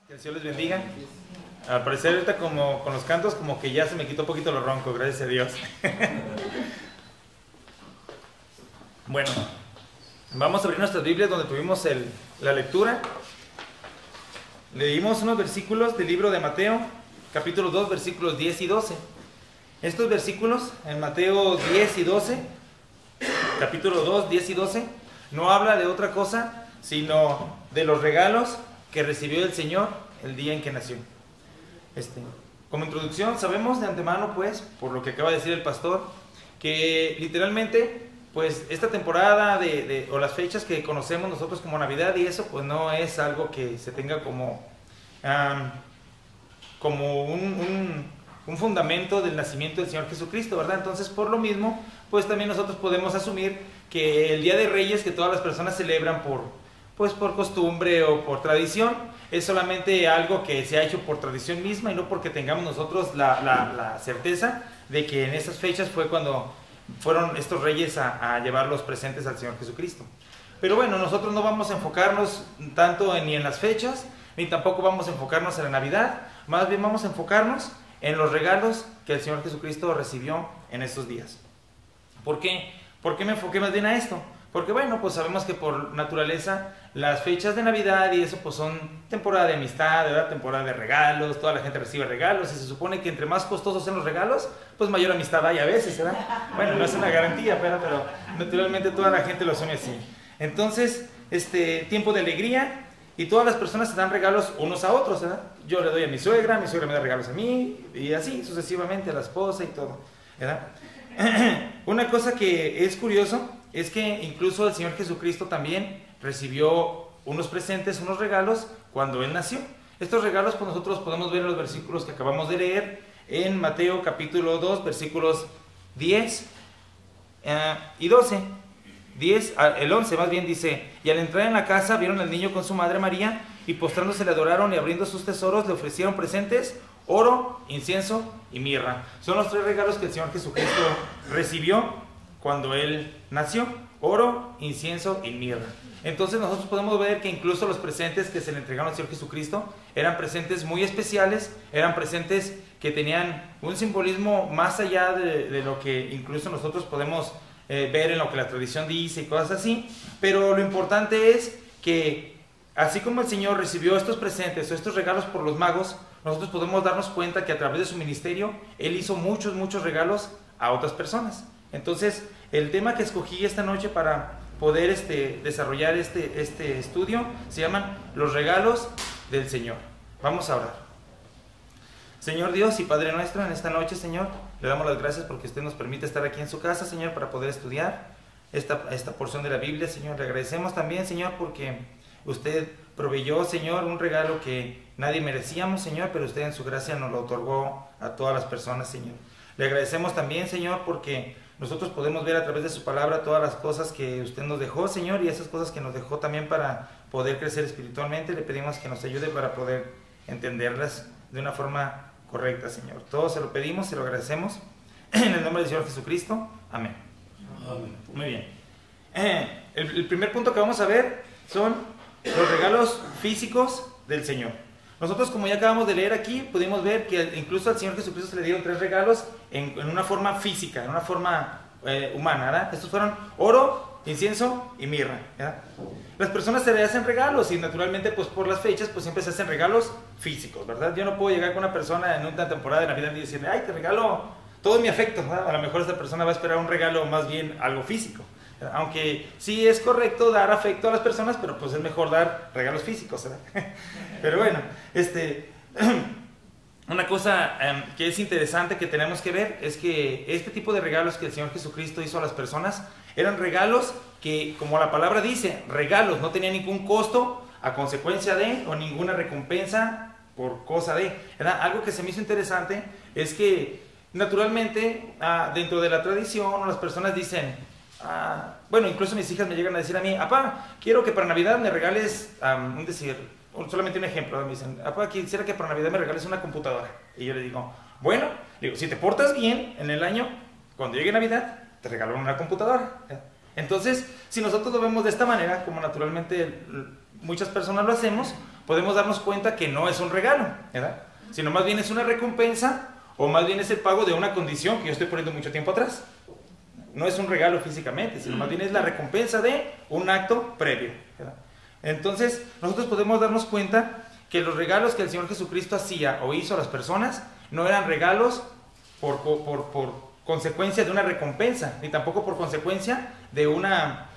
Que el Señor les bendiga. Al parecer ahorita como con los cantos como que ya se me quitó un poquito lo ronco, gracias a Dios. Bueno, vamos a abrir nuestras Biblias donde tuvimos la lectura. Leímos unos versículos del libro de Mateo, capítulo 2, versículos 10 y 12. Estos versículos en Mateo 10 y 12, capítulo 2, 10 y 12, no habla de otra cosa, sino de los regalos que recibió el Señor el día en que nació. Como introducción, sabemos de antemano, pues, por lo que acaba de decir el pastor, que literalmente, pues, esta temporada o las fechas que conocemos nosotros como Navidad y eso, pues, no es algo que se tenga como un fundamento del nacimiento del Señor Jesucristo, ¿verdad? Entonces, por lo mismo, pues, también nosotros podemos asumir que el Día de Reyes, que todas las personas celebran por costumbre o por tradición, es solamente algo que se ha hecho por tradición misma y no porque tengamos nosotros la certeza de que en esas fechas fue cuando fueron estos reyes a llevar los presentes al Señor Jesucristo. Pero bueno, nosotros no vamos a enfocarnos tanto ni en las fechas, ni tampoco vamos a enfocarnos en la Navidad, más bien vamos a enfocarnos en los regalos que el Señor Jesucristo recibió en estos días. ¿Por qué? ¿Por qué me enfoqué más bien a esto? Porque bueno, pues sabemos que por naturaleza las fechas de Navidad y eso pues son temporada de amistad, ¿verdad? Temporada de regalos, toda la gente recibe regalos y se supone que entre más costosos sean los regalos, pues mayor amistad hay a veces, ¿verdad? Bueno, no es una garantía, pero naturalmente toda la gente lo asume así. Entonces, tiempo de alegría y todas las personas se dan regalos unos a otros, ¿verdad? Yo le doy a mi suegra me da regalos a mí y así sucesivamente a la esposa y todo, ¿verdad? Una cosa que es curioso es que incluso el Señor Jesucristo también recibió unos presentes, unos regalos cuando Él nació. Estos regalos pues nosotros podemos ver en los versículos que acabamos de leer en Mateo capítulo 2, versículos 10 y 12. El 11 más bien dice: y al entrar en la casa vieron al niño con su madre María y postrándose le adoraron y abriendo sus tesoros le ofrecieron presentes, oro, incienso y mirra. Son los tres regalos que el Señor Jesucristo recibió cuando Él nació: oro, incienso y mirra. Entonces nosotros podemos ver que incluso los presentes que se le entregaron al Señor Jesucristo eran presentes muy especiales, eran presentes que tenían un simbolismo más allá de lo que incluso nosotros podemos ver en lo que la tradición dice y cosas así. Pero lo importante es que así como el Señor recibió estos presentes o estos regalos por los magos, nosotros podemos darnos cuenta que a través de su ministerio Él hizo muchos regalos a otras personas. Entonces, el tema que escogí esta noche para poder desarrollar este estudio se llaman los regalos del Señor. Vamos a orar. Señor Dios y Padre nuestro, en esta noche, Señor, le damos las gracias porque usted nos permite estar aquí en su casa, Señor, para poder estudiar esta porción de la Biblia, Señor. Le agradecemos también, Señor, porque usted proveyó, Señor, un regalo que nadie merecíamos, Señor, pero usted en su gracia nos lo otorgó a todas las personas, Señor. Le agradecemos también, Señor, porque nosotros podemos ver a través de su palabra todas las cosas que usted nos dejó, Señor, y esas cosas que nos dejó también para poder crecer espiritualmente. Le pedimos que nos ayude para poder entenderlas de una forma correcta, Señor. Todo se lo pedimos, se lo agradecemos en el nombre del Señor Jesucristo. Amén. Amén. Muy bien. El primer punto que vamos a ver son los regalos físicos del Señor. Nosotros, como ya acabamos de leer aquí, pudimos ver que incluso al Señor Jesucristo se le dieron tres regalos en una forma física, en una forma humana, ¿verdad? Estos fueron oro, incienso y mirra, ¿verdad? Las personas se le hacen regalos y naturalmente pues por las fechas pues siempre se hacen regalos físicos, ¿verdad? Yo no puedo llegar con una persona en una temporada de Navidad y decirle: ay, te regalo todo mi afecto, ¿verdad? A lo mejor esta persona va a esperar un regalo más bien algo físico, ¿verdad? Aunque sí es correcto dar afecto a las personas, pero pues es mejor dar regalos físicos, ¿verdad? Pero bueno, una cosa que es interesante que tenemos que ver es que este tipo de regalos que el Señor Jesucristo hizo a las personas eran regalos que, como la palabra dice, regalos, no tenían ningún costo a consecuencia de o ninguna recompensa por cosa de, ¿verdad? Algo que se me hizo interesante es que naturalmente dentro de la tradición las personas dicen, bueno, incluso mis hijas me llegan a decir a mí: apá, quiero que para Navidad me regales, solamente un ejemplo, me dicen: apá, quisiera que para Navidad me regales una computadora. Y yo le digo: bueno, si te portas bien en el año, cuando llegue Navidad, te regalo una computadora. Entonces, si nosotros lo vemos de esta manera, como naturalmente muchas personas lo hacemos, podemos darnos cuenta que no es un regalo, ¿verdad? Sino más bien es una recompensa, o más bien es el pago de una condición que yo estoy poniendo mucho tiempo atrás. No es un regalo físicamente, sino más bien es la recompensa de un acto previo, ¿verdad? Entonces, nosotros podemos darnos cuenta que los regalos que el Señor Jesucristo hacía o hizo a las personas no eran regalos por consecuencia de una recompensa, ni tampoco por consecuencia de una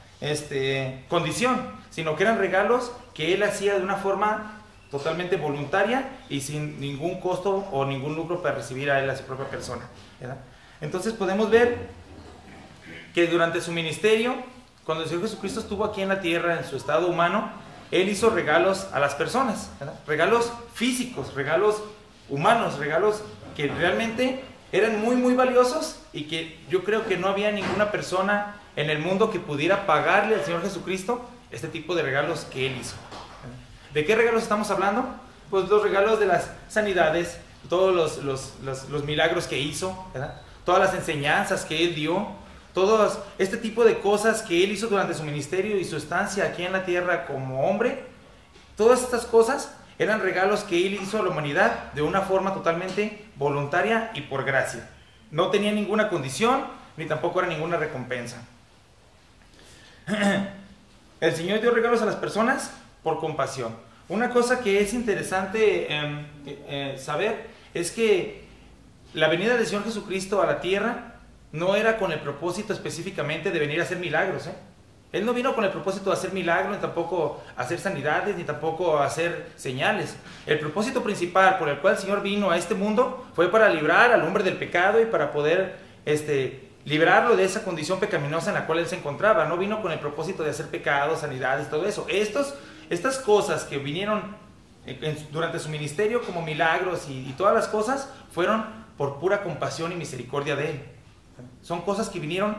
condición, sino que eran regalos que Él hacía de una forma totalmente voluntaria y sin ningún costo o ningún lucro para recibir a Él, a su propia persona, ¿verdad? Entonces podemos ver que durante su ministerio, cuando el Señor Jesucristo estuvo aquí en la tierra, en su estado humano, Él hizo regalos a las personas, ¿verdad? Regalos físicos, regalos humanos, regalos que realmente eran muy, muy valiosos y que yo creo que no había ninguna persona en el mundo que pudiera pagarle al Señor Jesucristo este tipo de regalos que Él hizo. ¿De qué regalos estamos hablando? Pues los regalos de las sanidades, todos los milagros que hizo, ¿verdad? Todas las enseñanzas que Él dio, todo este tipo de cosas que Él hizo durante su ministerio y su estancia aquí en la tierra como hombre. Todas estas cosas eran regalos que Él hizo a la humanidad de una forma totalmente voluntaria y por gracia. No tenía ninguna condición, ni tampoco era ninguna recompensa. El Señor dio regalos a las personas por compasión. Una cosa que es interesante saber es que la venida del Señor Jesucristo a la tierra no era con el propósito específicamente de venir a hacer milagros, Él no vino con el propósito de hacer milagros, ni tampoco hacer sanidades, ni tampoco hacer señales. El propósito principal por el cual el Señor vino a este mundo fue para librar al hombre del pecado y para poder librarlo de esa condición pecaminosa en la cual él se encontraba. No vino con el propósito de hacer pecados, sanidades, todo eso. Estas cosas que vinieron durante su ministerio como milagros y todas las cosas fueron por pura compasión y misericordia de Él. Son cosas que vinieron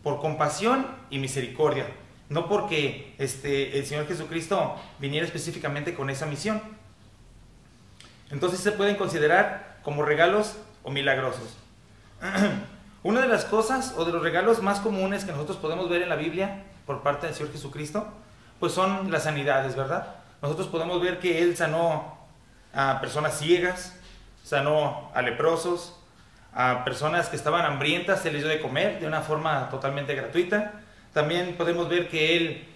por compasión y misericordia, no porque el Señor Jesucristo viniera específicamente con esa misión. Entonces se pueden considerar como regalos o milagrosos. Una de las cosas o de los regalos más comunes que nosotros podemos ver en la Biblia por parte del Señor Jesucristo, pues son las sanidades, ¿verdad? Nosotros podemos ver que Él sanó a personas ciegas, sanó a leprosos, a personas que estaban hambrientas, se les dio de comer de una forma totalmente gratuita. También podemos ver que Él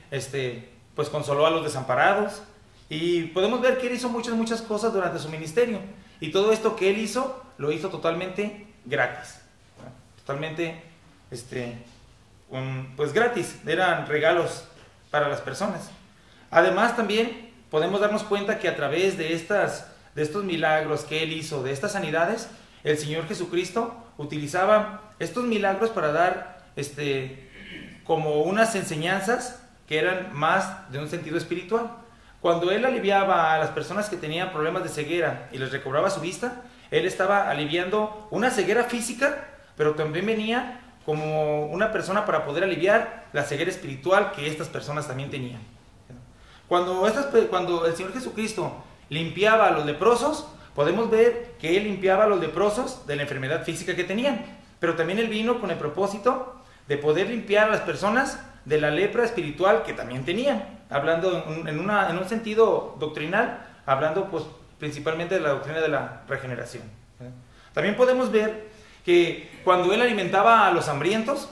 pues consoló a los desamparados, y podemos ver que Él hizo muchas cosas durante su ministerio, y todo esto que Él hizo, lo hizo totalmente gratis, totalmente pues gratis, eran regalos para las personas. Además también podemos darnos cuenta que a través de estos milagros que Él hizo, de estas sanidades, el Señor Jesucristo utilizaba estos milagros para dar como unas enseñanzas que eran más de un sentido espiritual. Cuando Él aliviaba a las personas que tenían problemas de ceguera y les recobraba su vista, Él estaba aliviando una ceguera física, pero también venía como una persona para poder aliviar la ceguera espiritual que estas personas también tenían. Cuando el Señor Jesucristo limpiaba a los leprosos, podemos ver que Él limpiaba a los leprosos de la enfermedad física que tenían, pero también Él vino con el propósito de poder limpiar a las personas de la lepra espiritual que también tenían, hablando en un sentido doctrinal, hablando pues principalmente de la doctrina de la regeneración. También podemos ver que cuando Él alimentaba a los hambrientos,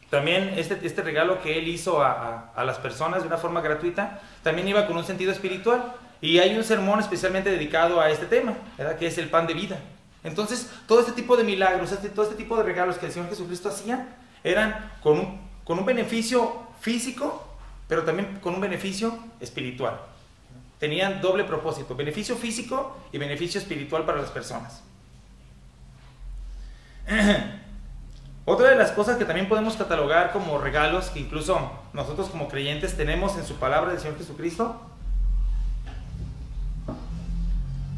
también este regalo que Él hizo a las personas de una forma gratuita, también iba con un sentido espiritual. Y hay un sermón especialmente dedicado a este tema, ¿verdad? Que es el pan de vida. Entonces, todo este tipo de milagros, todo este tipo de regalos que el Señor Jesucristo hacía, eran con un beneficio físico, pero también con un beneficio espiritual. Tenían doble propósito, beneficio físico y beneficio espiritual para las personas. Otra de las cosas que también podemos catalogar como regalos, que incluso nosotros como creyentes tenemos en su palabra del Señor Jesucristo,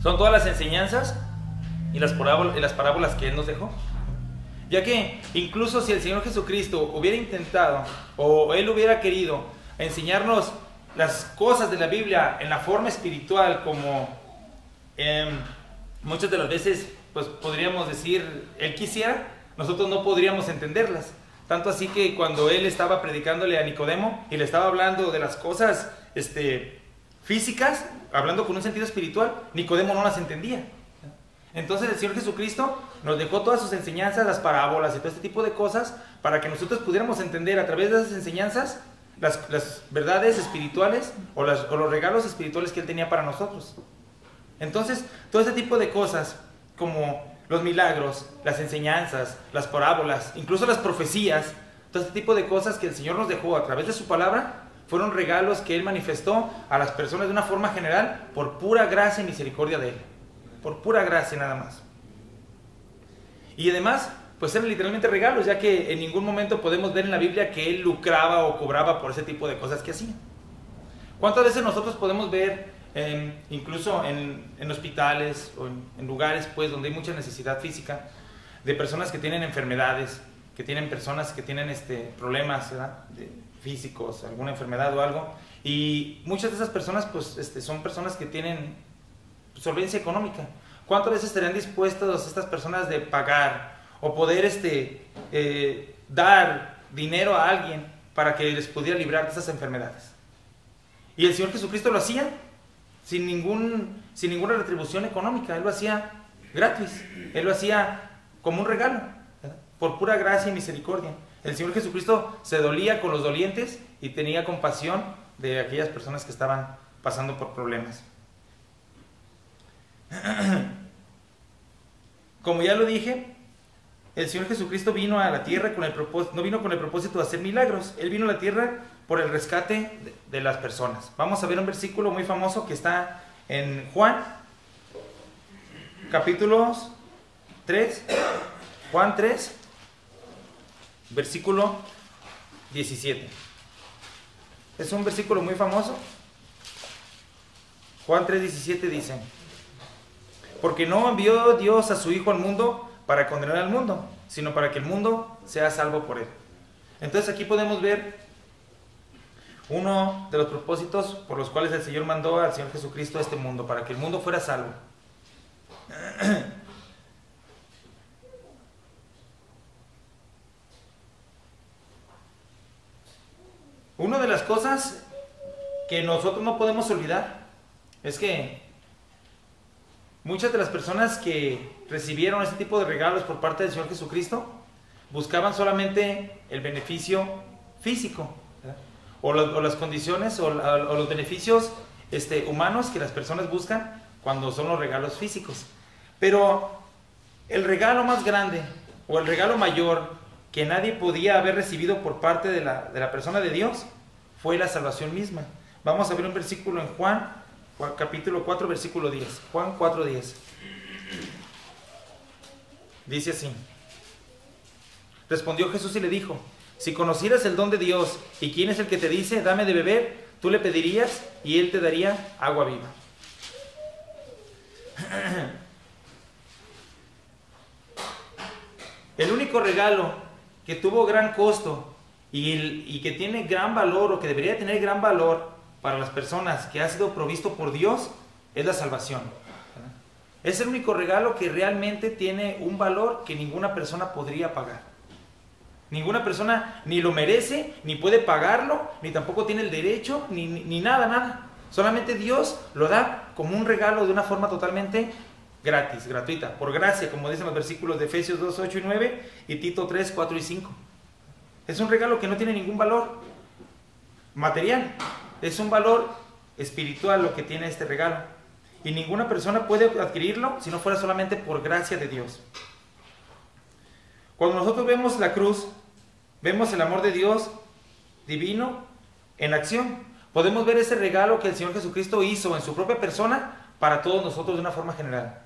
son todas las enseñanzas y las parábolas que Él nos dejó. Ya que incluso si el Señor Jesucristo hubiera intentado o Él hubiera querido enseñarnos las cosas de la Biblia en la forma espiritual, como muchas de las veces pues podríamos decir Él quisiera, nosotros no podríamos entenderlas. Tanto así que cuando Él estaba predicándole a Nicodemo y le estaba hablando de las cosas físicas, hablando con un sentido espiritual, Nicodemo no las entendía. Entonces el Señor Jesucristo nos dejó todas sus enseñanzas, las parábolas y todo este tipo de cosas, para que nosotros pudiéramos entender a través de esas enseñanzas las verdades espirituales o los regalos espirituales que Él tenía para nosotros. Entonces, todo este tipo de cosas, como los milagros, las enseñanzas, las parábolas, incluso las profecías, todo este tipo de cosas que el Señor nos dejó a través de su palabra, fueron regalos que Él manifestó a las personas de una forma general por pura gracia y misericordia de Él. Por pura gracia nada más. Y además, pues eran literalmente regalos, ya que en ningún momento podemos ver en la Biblia que Él lucraba o cobraba por ese tipo de cosas que hacía. ¿Cuántas veces nosotros podemos ver, incluso en hospitales o en lugares pues, donde hay mucha necesidad física, de personas que tienen enfermedades, que tienen personas que tienen problemas, ¿verdad?, físicos, alguna enfermedad o algo, y muchas de esas personas pues, son personas que tienen solvencia económica? ¿Cuántas veces estarían dispuestas estas personas de pagar o poder dar dinero a alguien para que les pudiera librar de esas enfermedades? Y el Señor Jesucristo lo hacía sin ninguna retribución económica. Él lo hacía gratis, Él lo hacía como un regalo, ¿verdad?, por pura gracia y misericordia. El Señor Jesucristo se dolía con los dolientes y tenía compasión de aquellas personas que estaban pasando por problemas. Como ya lo dije, el Señor Jesucristo vino a la tierra no vino con el propósito de hacer milagros. Él vino a la tierra por el rescate de las personas. Vamos a ver un versículo muy famoso que está en Juan, capítulos 3, Juan 3, versículo 17. Es un versículo muy famoso. Juan 3:17 dice: porque no envió Dios a su Hijo al mundo para condenar al mundo, sino para que el mundo sea salvo por Él. Entonces aquí podemos ver uno de los propósitos por los cuales el Señor mandó al Señor Jesucristo a este mundo, para que el mundo fuera salvo. Una de las cosas que nosotros no podemos olvidar es que muchas de las personas que recibieron este tipo de regalos por parte del Señor Jesucristo buscaban solamente el beneficio físico, ¿verdad?, o las condiciones o los beneficios humanos que las personas buscan cuando son los regalos físicos. Pero el regalo más grande o el regalo mayor que nadie podía haber recibido por parte de la persona de Dios fue la salvación misma. Vamos a ver un versículo en Juan capítulo 4, versículo 10. Juan 4:10. Dice así: respondió Jesús y le dijo: si conocieras el don de Dios y quién es el que te dice, dame de beber, tú le pedirías y él te daría agua viva. El único regalo que tuvo gran costo y que tiene gran valor, o que debería tener gran valor para las personas, que ha sido provisto por Dios, es la salvación. Es el único regalo que realmente tiene un valor que ninguna persona podría pagar. Ninguna persona ni lo merece, ni puede pagarlo, ni tampoco tiene el derecho, ni nada. Solamente Dios lo da como un regalo de una forma totalmente gratis, gratuita, por gracia, como dicen los versículos de Efesios 2, 8 y 9 y Tito 3, 4 y 5. Es un regalo que no tiene ningún valor material. Es un valor espiritual lo que tiene este regalo. Y ninguna persona puede adquirirlo si no fuera solamente por gracia de Dios. Cuando nosotros vemos la cruz, vemos el amor de Dios divino en acción. Podemos ver ese regalo que el Señor Jesucristo hizo en su propia persona para todos nosotros de una forma general.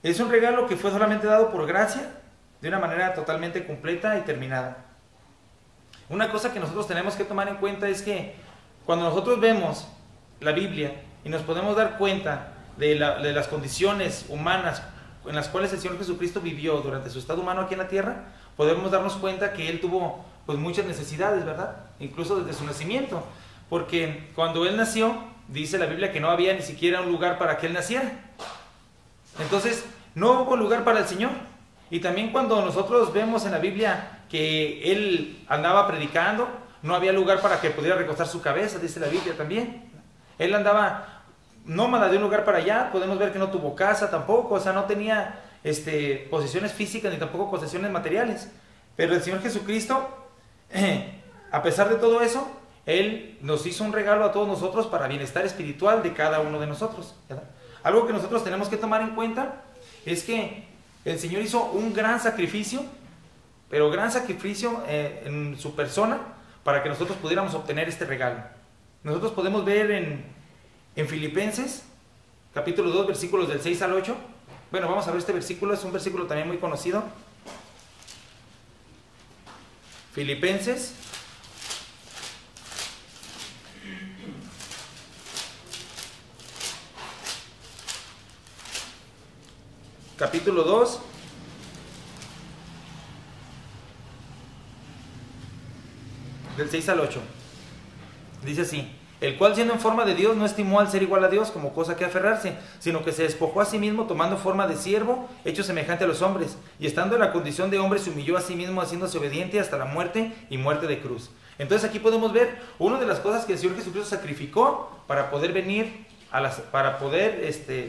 Es un regalo que fue solamente dado por gracia, de una manera totalmente completa y terminada. Una cosa que nosotros tenemos que tomar en cuenta es que cuando nosotros vemos la Biblia y nos podemos dar cuenta de las condiciones humanas en las cuales el Señor Jesucristo vivió durante su estado humano aquí en la tierra, podemos darnos cuenta que Él tuvo pues muchas necesidades, ¿verdad? Incluso desde su nacimiento, porque cuando Él nació, dice la Biblia que no había ni siquiera un lugar para que Él naciera. Entonces, no hubo lugar para el Señor. Y también cuando nosotros vemos en la Biblia que Él andaba predicando, no había lugar para que pudiera recostar su cabeza, dice la Biblia también. Él andaba nómada de un lugar para allá, podemos ver que no tuvo casa tampoco, o sea, no tenía posesiones físicas ni tampoco posesiones materiales. Pero el Señor Jesucristo, a pesar de todo eso, Él nos hizo un regalo a todos nosotros para bienestar espiritual de cada uno de nosotros, ¿verdad? Algo que nosotros tenemos que tomar en cuenta es que el Señor hizo un gran sacrificio, pero gran sacrificio en su persona para que nosotros pudiéramos obtener este regalo. Nosotros podemos ver en Filipenses, capítulo 2, versículos del 6 al 8. Bueno, vamos a ver este versículo, es un versículo también muy conocido. Filipenses, capítulo 2, del 6 al 8. Dice así: el cual, siendo en forma de Dios, no estimó al ser igual a Dios como cosa que aferrarse, sino que se despojó a sí mismo, tomando forma de siervo, hecho semejante a los hombres, y estando en la condición de hombre, se humilló a sí mismo, haciéndose obediente hasta la muerte y muerte de cruz. Entonces aquí podemos ver una de las cosas que el Señor Jesucristo sacrificó para poder venir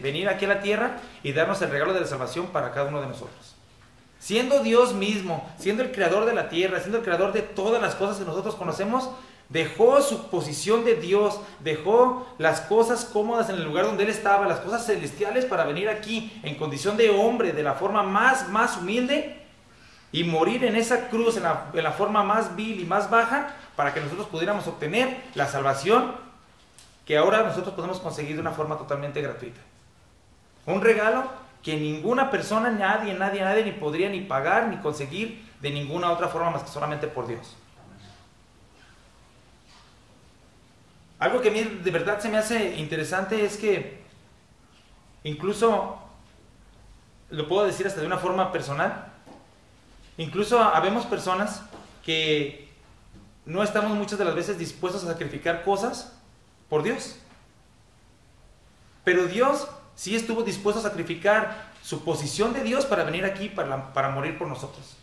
venir aquí a la tierra y darnos el regalo de la salvación para cada uno de nosotros. Siendo Dios mismo, siendo el creador de la tierra, siendo el creador de todas las cosas que nosotros conocemos, dejó su posición de Dios, dejó las cosas cómodas en el lugar donde Él estaba, las cosas celestiales, para venir aquí en condición de hombre, de la forma más humilde, y morir en esa cruz, en la forma más vil y más baja, para que nosotros pudiéramos obtener la salvación que ahora nosotros podemos conseguir de una forma totalmente gratuita. Un regalo que ninguna persona, nadie, ni podría ni pagar, ni conseguir de ninguna otra forma más que solamente por Dios. Algo que a mí de verdad se me hace interesante es que, incluso, lo puedo decir hasta de una forma personal, incluso habemos personas que no estamos muchas de las veces dispuestos a sacrificar cosas por Dios. Pero Dios sí estuvo dispuesto a sacrificar su posición de Dios para venir aquí, para morir por nosotros.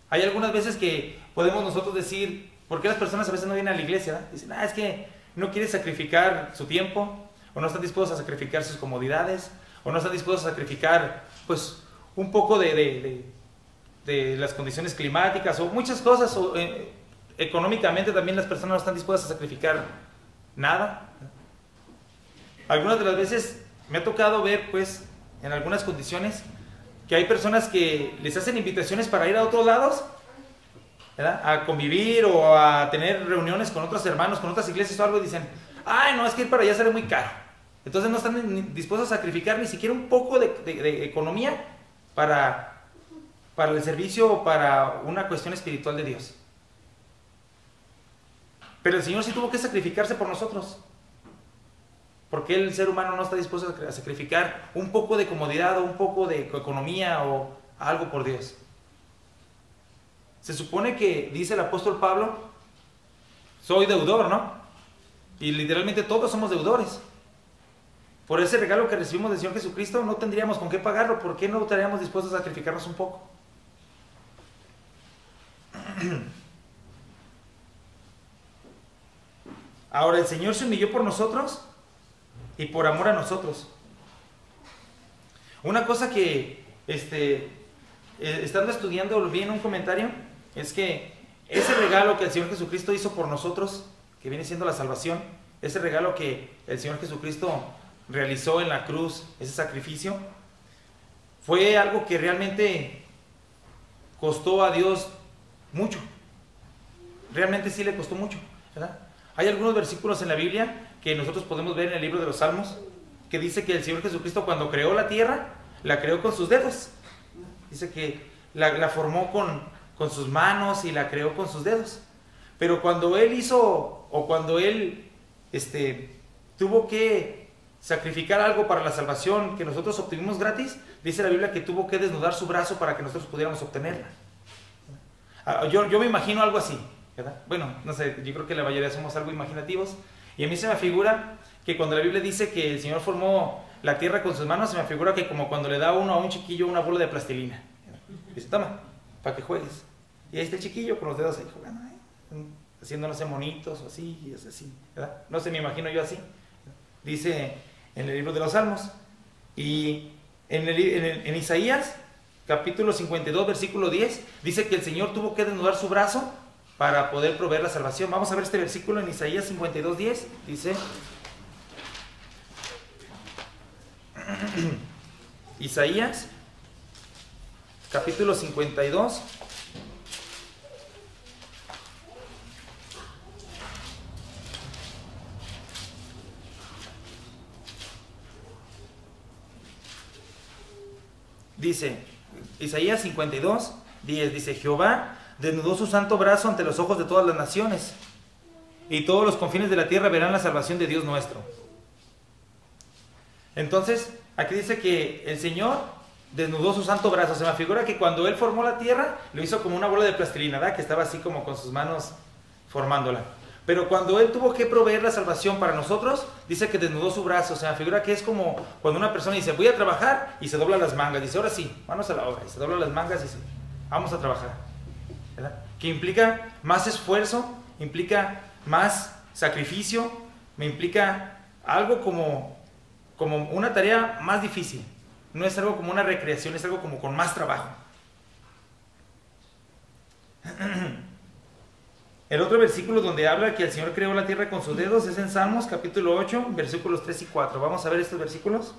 Hay algunas veces que podemos nosotros decir: ¿por qué las personas a veces no vienen a la iglesia? Dicen: es que no quieren sacrificar su tiempo, o no están dispuestos a sacrificar sus comodidades, o no están dispuestos a sacrificar, pues, un poco de las condiciones climáticas, o muchas cosas, o económicamente también las personas no están dispuestas a sacrificar nada. Algunas de las veces me ha tocado ver, pues, en algunas condiciones, que hay personas que les hacen invitaciones para ir a otros lados, ¿verdad?, a convivir o a tener reuniones con otros hermanos, con otras iglesias o algo, y dicen: no, es que ir para allá sale muy caro. Entonces no están dispuestos a sacrificar ni siquiera un poco de economía para el servicio o para una cuestión espiritual de Dios. Pero el Señor sí tuvo que sacrificarse por nosotros, porque el ser humano no está dispuesto a sacrificar un poco de comodidad o un poco de economía o algo por Dios. Se supone que, dice el apóstol Pablo, soy deudor, ¿no? Y literalmente todos somos deudores. Por ese regalo que recibimos del Señor Jesucristo no tendríamos con qué pagarlo. ¿Por qué no estaríamos dispuestos a sacrificarnos un poco? Ahora, el Señor se humilló por nosotros y por amor a nosotros. Una cosa que, estando estudiando, vi en un comentario, es que ese regalo que el Señor Jesucristo hizo por nosotros, que viene siendo la salvación, ese regalo que el Señor Jesucristo realizó en la cruz, ese sacrificio, fue algo que realmente costó a Dios mucho. Realmente sí le costó mucho, ¿verdad? Hay algunos versículos en la Biblia que nosotros podemos ver en el libro de los Salmos, que dice que el Señor Jesucristo, cuando creó la tierra, la creó con sus dedos. Dice que la formó con sus manos y la creó con sus dedos. Pero cuando Él tuvo que sacrificar algo para la salvación que nosotros obtuvimos gratis, dice la Biblia que tuvo que desnudar su brazo para que nosotros pudiéramos obtenerla. Yo me imagino algo así, ¿verdad? Bueno, no sé, yo creo que la mayoría somos algo imaginativos, y a mí se me figura que cuando la Biblia dice que el Señor formó la tierra con sus manos, se me figura que como cuando le da uno a un chiquillo una bola de plastilina. Dice: toma, para que juegues. Y ahí está el chiquillo con los dedos ahí jugando, haciendo, no sé, monitos o así, y es así, ¿verdad? No sé, me imagino yo así. Dice en el libro de los Salmos. Y en Isaías, capítulo 52, versículo 10, dice que el Señor tuvo que desnudar su brazo para poder proveer la salvación. Vamos a ver este versículo en Isaías 52, 10. Dice... Isaías, capítulo 52. Dice, Isaías 52, 10, dice, Jehová desnudó su santo brazo ante los ojos de todas las naciones, y todos los confines de la tierra verán la salvación de Dios nuestro. Entonces, aquí dice que el Señor desnudó su santo brazo. Se me figura que cuando Él formó la tierra, lo hizo como una bola de plastilina, ¿verdad? Que estaba así como con sus manos formándola. Pero cuando Él tuvo que proveer la salvación para nosotros, dice que desnudó su brazo. Se me figura que es como cuando una persona dice, voy a trabajar, y se dobla las mangas. Dice, ahora sí, manos a la obra. Y se dobla las mangas y dice, vamos a trabajar, ¿verdad? Que implica más esfuerzo, implica más sacrificio, me implica algo como una tarea más difícil. No es algo como una recreación, es algo como con más trabajo. El otro versículo donde habla que el Señor creó la tierra con sus dedos es en Salmos capítulo 8, versículos 3 y 4. Vamos a ver estos versículos.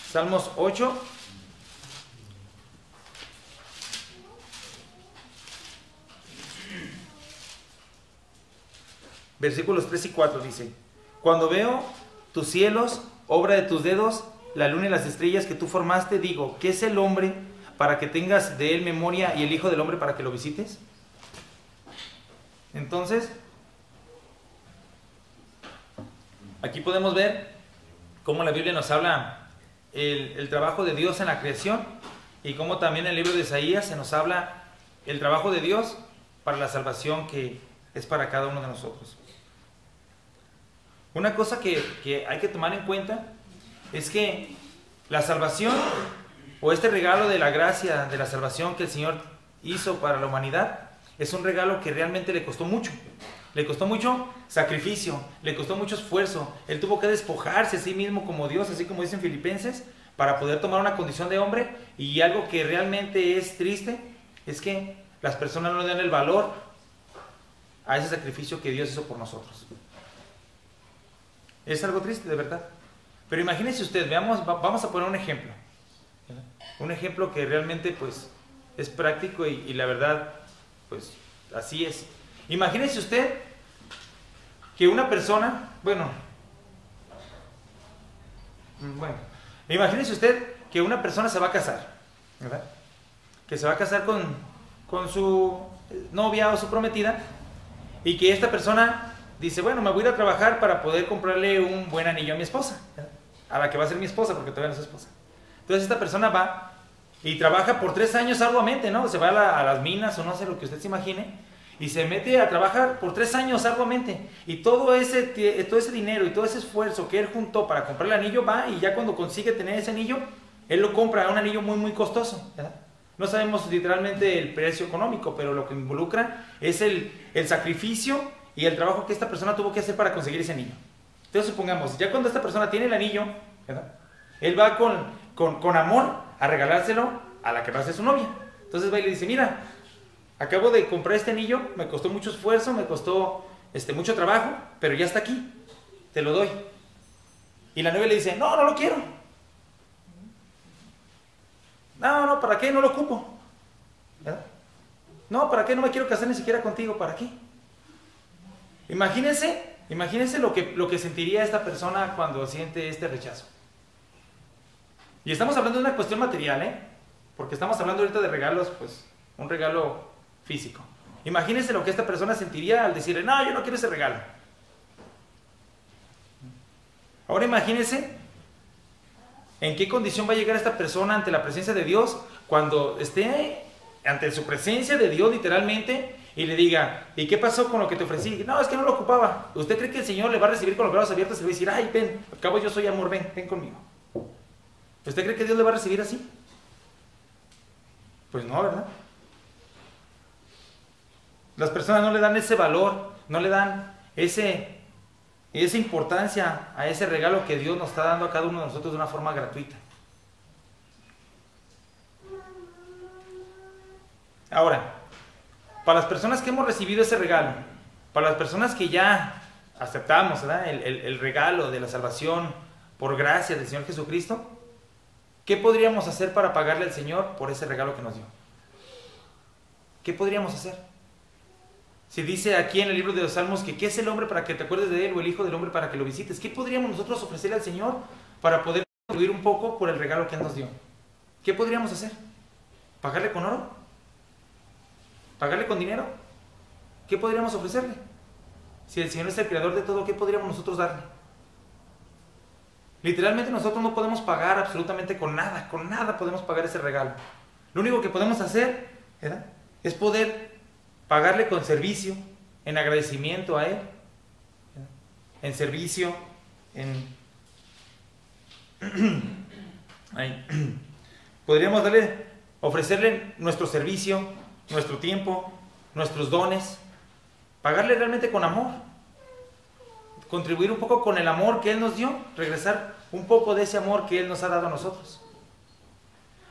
Salmos 8. Versículos 3 y 4 dice, cuando veo tus cielos, obra de tus dedos, la luna y las estrellas que tú formaste, digo, ¿qué es el hombre para que tengas de él memoria y el hijo del hombre para que lo visites? Entonces, aquí podemos ver cómo la Biblia nos habla el trabajo de Dios en la creación y cómo también en el libro de Isaías se nos habla el trabajo de Dios para la salvación que es para cada uno de nosotros. Una cosa que hay que tomar en cuenta es que la salvación o este regalo de la gracia de la salvación que el Señor hizo para la humanidad es un regalo que realmente le costó mucho. Le costó mucho sacrificio, le costó mucho esfuerzo. Él tuvo que despojarse a sí mismo como Dios, así como dicen Filipenses, para poder tomar una condición de hombre. Y algo que realmente es triste es que las personas no le dan el valor a ese sacrificio que Dios hizo por nosotros. Es algo triste, de verdad. Pero imagínese usted, vamos a poner un ejemplo. Un ejemplo que realmente pues es práctico y la verdad pues así es. Imagínese usted que una persona, imagínese usted que una persona se va a casar, ¿verdad? Que se va a casar con su novia o su prometida y que esta persona dice, bueno, me voy a ir a trabajar para poder comprarle un buen anillo a mi esposa, ¿verdad? A la que va a ser mi esposa, porque todavía no es esposa. Entonces esta persona va y trabaja por 3 años arduamente, ¿no? Se va a las minas o no sé lo que usted se imagine y se mete a trabajar por 3 años arduamente y todo ese dinero y todo ese esfuerzo que él juntó para comprar el anillo va y ya cuando consigue tener ese anillo, él lo compra, un anillo muy muy costoso, ¿verdad? No sabemos literalmente el precio económico, pero lo que involucra es el sacrificio y el trabajo que esta persona tuvo que hacer para conseguir ese anillo. Entonces supongamos, ya cuando esta persona tiene el anillo, ¿verdad? Él va con amor a regalárselo a la que va a ser su novia. Entonces va y le dice, mira, acabo de comprar este anillo, me costó mucho esfuerzo, me costó mucho trabajo, pero ya está aquí, te lo doy. Y la novia le dice, no lo quiero. No, ¿para qué? No lo ocupo, ¿verdad? No, ¿para qué? No me quiero casar ni siquiera contigo, ¿para qué? Imagínense lo que sentiría esta persona cuando siente este rechazo. Y estamos hablando de una cuestión material, porque estamos hablando ahorita de regalos, pues, un regalo físico. Imagínense lo que esta persona sentiría al decirle, no, yo no quiero ese regalo. Ahora imagínense en qué condición va a llegar esta persona ante la presencia de Dios cuando esté ante su presencia de Dios literalmente y le diga, ¿y qué pasó con lo que te ofrecí? No, es que no lo ocupaba. ¿Usted cree que el Señor le va a recibir con los brazos abiertos y le va a decir, ay, ven, al cabo yo soy amor, ven conmigo? ¿Usted cree que Dios le va a recibir así? Pues no, ¿verdad? Las personas no le dan ese valor, no le dan esa importancia a ese regalo que Dios nos está dando a cada uno de nosotros de una forma gratuita. Ahora, para las personas que hemos recibido ese regalo, para las personas que ya aceptamos, ¿verdad?, el regalo de la salvación por gracia del Señor Jesucristo, ¿qué podríamos hacer para pagarle al Señor por ese regalo que nos dio? ¿Qué podríamos hacer? Si dice aquí en el libro de los Salmos que ¿qué es el hombre para que te acuerdes de él o el hijo del hombre para que lo visites? ¿Qué podríamos nosotros ofrecerle al Señor para poder contribuir un poco por el regalo que Él nos dio? ¿Qué podríamos hacer? ¿Pagarle con oro? ¿Pagarle con dinero? ¿Qué podríamos ofrecerle? Si el Señor es el creador de todo, ¿qué podríamos nosotros darle? Literalmente nosotros no podemos pagar absolutamente con nada podemos pagar ese regalo. Lo único que podemos hacer, ¿verdad?, es poder pagarle con servicio, en agradecimiento a Él, ¿verdad?, en servicio, podríamos ofrecerle nuestro servicio, nuestro tiempo, nuestros dones, pagarle realmente con amor, contribuir un poco con el amor que Él nos dio, regresar un poco de ese amor que Él nos ha dado a nosotros.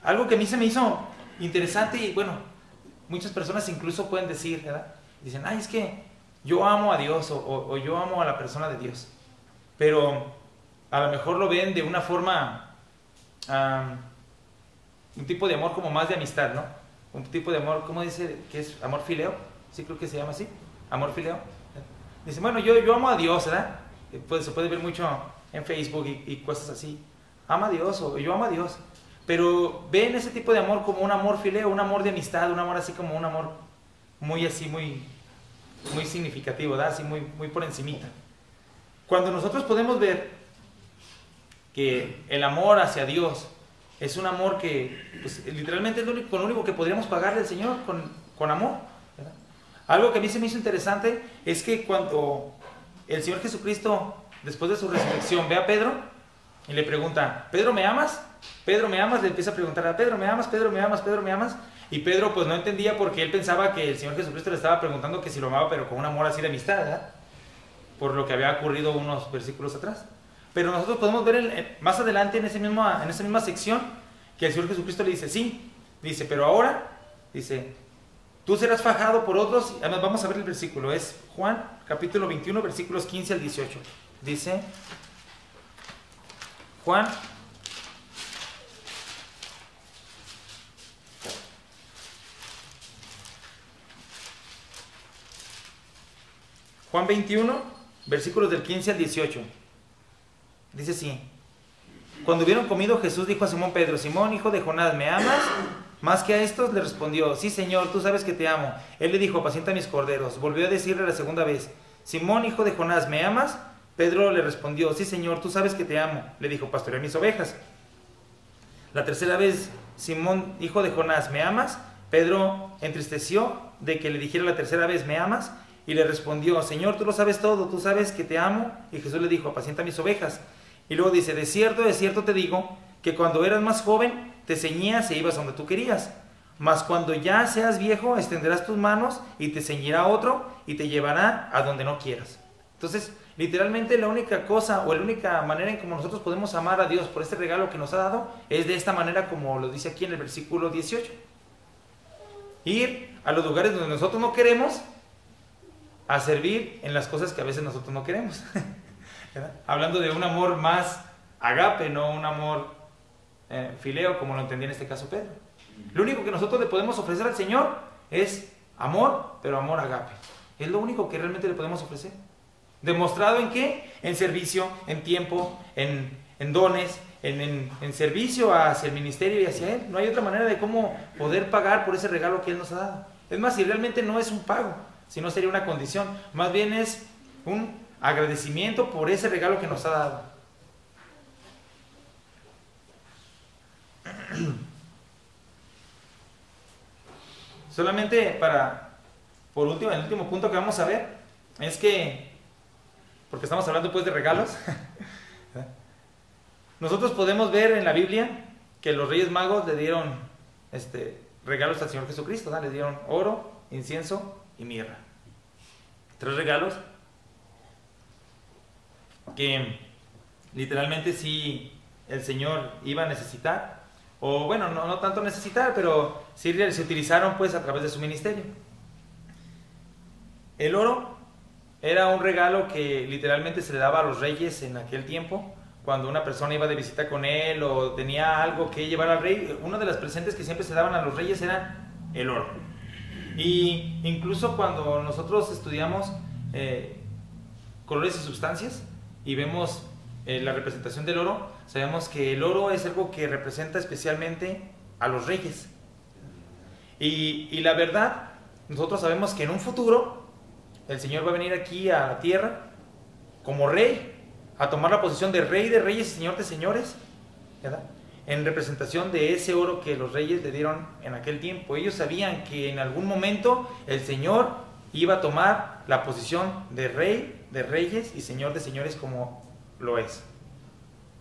Algo que a mí se me hizo interesante y bueno, muchas personas incluso pueden decir, ¿verdad?, dicen, ay, es que yo amo a Dios o yo amo a la persona de Dios, pero a lo mejor lo ven de una forma, un tipo de amor como más de amistad, ¿no? Un tipo de amor, ¿cómo dice? ¿Que es amor fileo? Sí, creo que se llama así, amor fileo. Dicen, bueno, yo amo a Dios, ¿verdad? Pues se puede ver mucho en Facebook y cosas así. Ama a Dios o yo amo a Dios. Pero ven ese tipo de amor como un amor fileo, un amor de amistad, un amor así como un amor muy así, muy significativo, ¿verdad? Así muy por encimita. Cuando nosotros podemos ver que el amor hacia Dios es un amor que pues, literalmente es lo único que podríamos pagarle al Señor con amor, ¿verdad? Algo que a mí se me hizo interesante es que cuando el Señor Jesucristo, después de su resurrección, ve a Pedro y le pregunta, ¿Pedro, me amas? Pedro, ¿me amas? Le empieza a preguntar a Pedro, ¿me amas? Pedro, ¿me amas? Pedro, ¿me amas? Y Pedro pues no entendía porque él pensaba que el Señor Jesucristo le estaba preguntando que si lo amaba, pero con un amor así de amistad, ¿verdad? Por lo que había ocurrido unos versículos atrás. Pero nosotros podemos ver más adelante en esa misma sección que el Señor Jesucristo le dice, sí, dice, pero ahora, dice, tú serás fajado por otros. Además, vamos a ver el versículo, es Juan capítulo 21, versículos 15 al 18. Dice, Juan 21, versículos del 15 al 18. Dice así, cuando hubieron comido, Jesús dijo a Simón Pedro, Simón, hijo de Jonás, ¿me amas? Más que a estos, le respondió, sí, Señor, tú sabes que te amo. Él le dijo, apacienta mis corderos. Volvió a decirle la segunda vez, Simón, hijo de Jonás, ¿me amas? Pedro le respondió, sí, Señor, tú sabes que te amo. Le dijo, pastorea mis ovejas. La tercera vez, Simón, hijo de Jonás, ¿me amas? Pedro entristeció de que le dijera la tercera vez, ¿me amas? Y le respondió, Señor, tú lo sabes todo, tú sabes que te amo. Y Jesús le dijo, apacienta mis ovejas. Y luego dice, de cierto te digo, que cuando eras más joven, te ceñías e ibas donde tú querías. Mas cuando ya seas viejo, extenderás tus manos y te ceñirá otro y te llevará a donde no quieras. Entonces, literalmente la única cosa o la única manera en como nosotros podemos amar a Dios por este regalo que nos ha dado es de esta manera como lo dice aquí en el versículo 18. Ir a los lugares donde nosotros no queremos a servir en las cosas que a veces nosotros no queremos. Hablando de un amor más agape, no un amor fileo, como lo entendí en este caso Pedro. Lo único que nosotros le podemos ofrecer al Señor es amor, pero amor agape. Es lo único que realmente le podemos ofrecer. ¿Demostrado en qué? En servicio, en tiempo, en dones, en servicio hacia el ministerio y hacia Él. No hay otra manera de cómo poder pagar por ese regalo que Él nos ha dado. Es más, si realmente no es un pago, si no sería una condición, más bien es un agradecimiento por ese regalo que nos ha dado. Solamente por último, el último punto que vamos a ver es que, porque estamos hablando pues de regalos, nosotros podemos ver en la Biblia que los Reyes Magos le dieron regalos al Señor Jesucristo, ¿no? Le dieron oro, incienso y mirra. 3 regalos que literalmente sí el Señor iba a necesitar, o bueno, no tanto necesitar, pero sí se utilizaron pues a través de su ministerio. El oro era un regalo que literalmente se le daba a los reyes en aquel tiempo, cuando una persona iba de visita con él o tenía algo que llevar al rey. Uno de los presentes que siempre se daban a los reyes era el oro. Y incluso cuando nosotros estudiamos colores y sustancias y vemos la representación del oro, sabemos que el oro es algo que representa especialmente a los reyes. Y la verdad, nosotros sabemos que en un futuro el Señor va a venir aquí a la tierra como rey, a tomar la posición de rey de reyes y señor de señores, ¿verdad? En representación de ese oro que los reyes le dieron en aquel tiempo. Ellos sabían que en algún momento el Señor iba a tomar la posición de rey de reyes y señor de señores como lo es.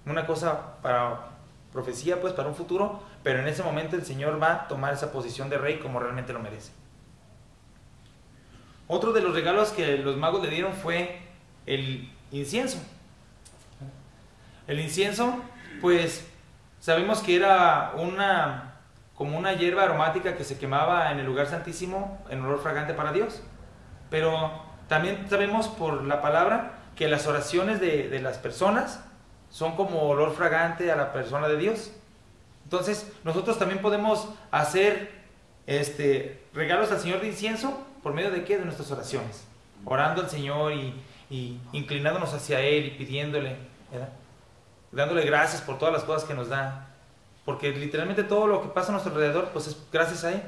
Una cosa para profecía, pues para un futuro, pero en ese momento el Señor va a tomar esa posición de rey como realmente lo merece. Otro de los regalos que los magos le dieron fue el incienso. El incienso, pues sabemos que era como una hierba aromática que se quemaba en el lugar santísimo en olor fragante para Dios. Pero también sabemos por la palabra que las oraciones de las personas son como olor fragante a la persona de Dios. Entonces nosotros también podemos hacer regalos al Señor de incienso. ¿Por medio de qué? De nuestras oraciones. Orando al Señor y inclinándonos hacia Él y pidiéndole, ¿verdad? Dándole gracias por todas las cosas que nos da. Porque literalmente todo lo que pasa a nuestro alrededor, pues es gracias a Él.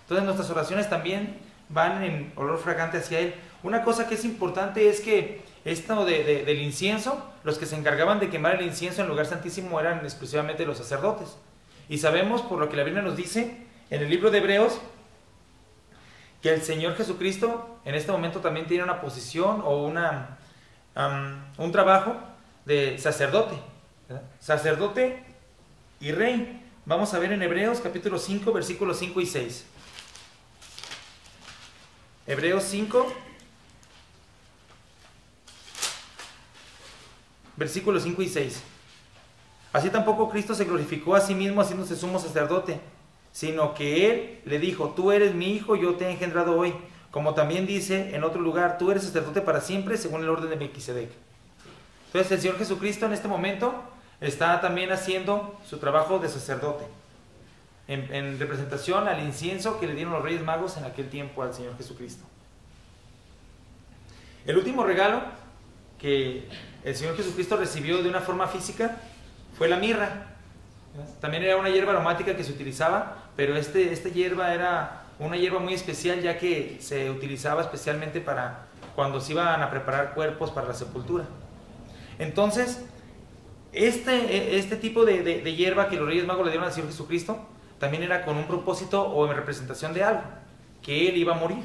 Entonces nuestras oraciones también van en olor fragante hacia Él. Una cosa que es importante es que esto del incienso, los que se encargaban de quemar el incienso en el lugar santísimo eran exclusivamente los sacerdotes. Y sabemos, por lo que la Biblia nos dice, en el libro de Hebreos, que el Señor Jesucristo en este momento también tiene una posición o un trabajo de sacerdote, ¿verdad? Sacerdote y rey. Vamos a ver en Hebreos capítulo 5, versículos 5 y 6. Hebreos 5, versículos 5 y 6. Así tampoco Cristo se glorificó a sí mismo haciéndose sumo sacerdote, sino que Él le dijo: tú eres mi hijo, yo te he engendrado hoy. Como también dice en otro lugar: tú eres sacerdote para siempre, según el orden de Melquisedec. Entonces el Señor Jesucristo en este momento está también haciendo su trabajo de sacerdote, en representación al incienso que le dieron los Reyes Magos en aquel tiempo al Señor Jesucristo. El último regalo que el Señor Jesucristo recibió de una forma física fue la mirra. También era una hierba aromática que se utilizaba, pero esta hierba era una hierba muy especial, ya que se utilizaba especialmente para cuando se iban a preparar cuerpos para la sepultura. Entonces, este tipo de hierba que los Reyes Magos le dieron al Señor Jesucristo también era con un propósito o en representación de algo, que Él iba a morir.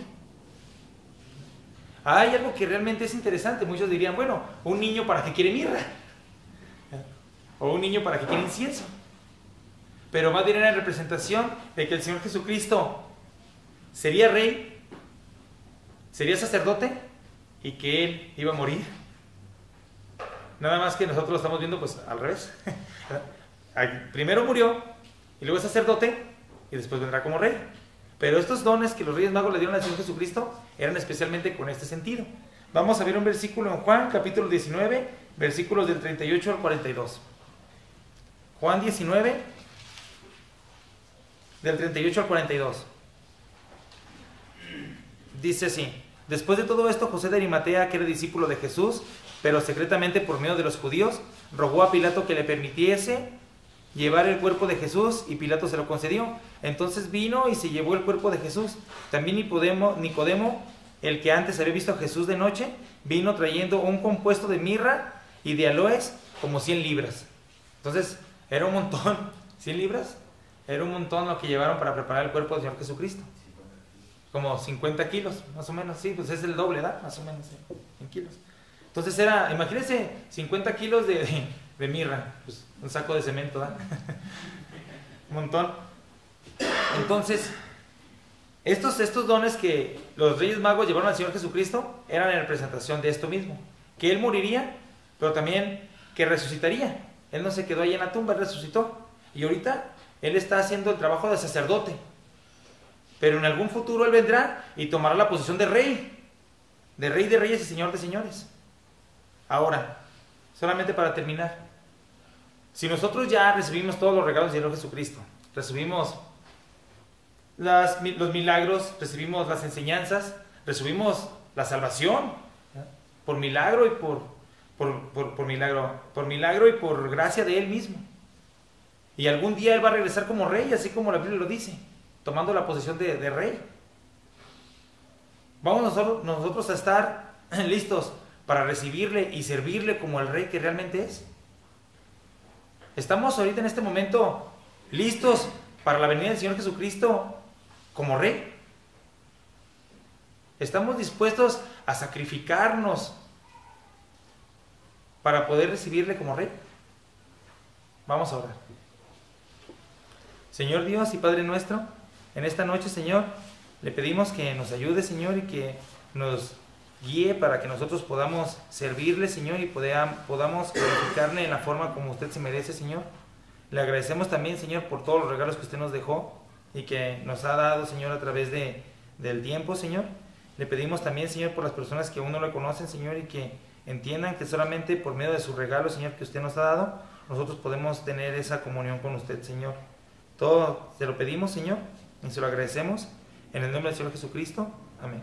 Hay algo que realmente es interesante. Muchos dirían: bueno, un niño para qué quiere mirra, o un niño para qué quiere incienso. Pero más bien era en representación de que el Señor Jesucristo sería rey, sería sacerdote y que Él iba a morir. Nada más que nosotros lo estamos viendo pues al revés. Primero murió y luego es sacerdote y después vendrá como rey. Pero estos dones que los Reyes Magos le dieron al Señor Jesucristo eran especialmente con este sentido. Vamos a ver un versículo en Juan, capítulo 19, versículos del 38 al 42. Juan 19, del 38 al 42. Dice así: después de todo esto, José de Arimatea, que era discípulo de Jesús, pero secretamente por medio de los judíos, rogó a Pilato que le permitiese llevar el cuerpo de Jesús, y Pilato se lo concedió. Entonces vino y se llevó el cuerpo de Jesús. También Nicodemo, el que antes había visto a Jesús de noche, vino trayendo un compuesto de mirra y de aloes, como 100 libras. Entonces era un montón. 100 libras era un montón lo que llevaron para preparar el cuerpo del Señor Jesucristo. Como 50 kilos, más o menos. Sí, pues es el doble, ¿verdad? Más o menos, sí, en kilos. Entonces era, imagínense, 50 kilos de mirra, pues un saco de cemento, ¿verdad? Un montón. Entonces, estos dones que los Reyes Magos llevaron al Señor Jesucristo eran en representación de esto mismo, que Él moriría, pero también que resucitaría. Él no se quedó ahí en la tumba, Él resucitó. Y ahorita Él está haciendo el trabajo de sacerdote, pero en algún futuro Él vendrá y tomará la posición de Rey de Reyes y Señor de Señores. Ahora, solamente para terminar, si nosotros ya recibimos todos los regalos del Señor Jesucristo, recibimos los milagros, recibimos las enseñanzas, recibimos la salvación, ¿ya?, por milagro y por milagro y por gracia de Él mismo. Y algún día Él va a regresar como Rey, así como la Biblia lo dice, tomando la posición de Rey. Vamos nosotros a estar listos para recibirle y servirle como el Rey que realmente es. Estamos ahorita en este momento listos para la venida del Señor Jesucristo como Rey. Estamos dispuestos a sacrificarnos para poder recibirle como Rey. Vamos a orar. Señor Dios y Padre nuestro, en esta noche, Señor, le pedimos que nos ayude, Señor, y que nos guíe para que nosotros podamos servirle, Señor, y podamos glorificarle en la forma como usted se merece, Señor. Le agradecemos también, Señor, por todos los regalos que usted nos dejó y que nos ha dado, Señor, a través del tiempo, Señor. Le pedimos también, Señor, por las personas que aún no lo conocen, Señor, y que entiendan que solamente por medio de sus regalos, Señor, que usted nos ha dado, nosotros podemos tener esa comunión con usted, Señor. Todo se lo pedimos, Señor, y se lo agradecemos. En el nombre del Señor Jesucristo. Amén.